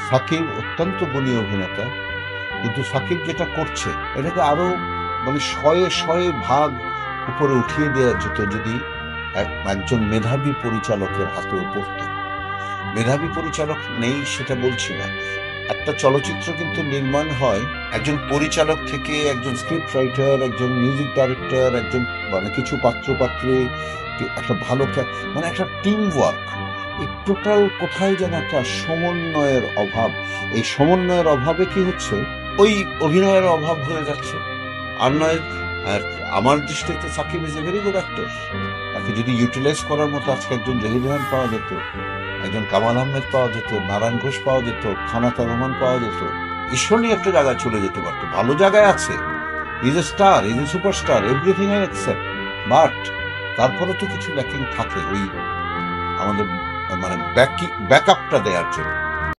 সাকিব অত্যন্ত গুণী অভিনেতা, কিন্তু সাকিব যেটা করছে এটাকে আরো মানে শয়ে শয়ে ভাগ উপরে উঠিয়ে দেওয়া যেত যদি একজন মেধাবী পরিচালকের হাতে পড়তো। মেধাবী পরিচালক নেই সেটা বলছি না, একটা চলচ্চিত্র কিন্তু নির্মাণ হয় একজন পরিচালক থেকে, একজন স্ক্রিপ্ট রাইটার, একজন মিউজিক ডাইরেক্টর, একজন মানে কিছু পাত্র পাত্রী, একটা ভালো মানে একটা টিম ওয়ার্ক। এই টোটাল কোথায় যেন একটা সমন্বয়ের অভাব। এই সমন্বয়ের অভাবে কি হচ্ছে, ওই অভিনয়ের অভাব হয়ে যাচ্ছে। আর নয়, আর আমার দৃষ্টিতে Shakib is a very good actor. তাকে যদি ইউটিলাইজ করার মতো আজকে একজন জহির রায়হান পাওয়া যেত, একজন কামাল আহমেদ পাওয়া যেত, নারায়ণ ঘোষ পাওয়া যেত, খানাত রহমান পাওয়া যেত, ঈশ্বরী একটা জায়গায় চলে যেতে পারতো, ভালো জায়গায় আছে। Is a star, is a superstar, everything I accept, but তারপরে তো কিছু ল্যাকিং থাকে ওই আমাদের মানে ব্যাকআপটা দেওয়ার জন্য।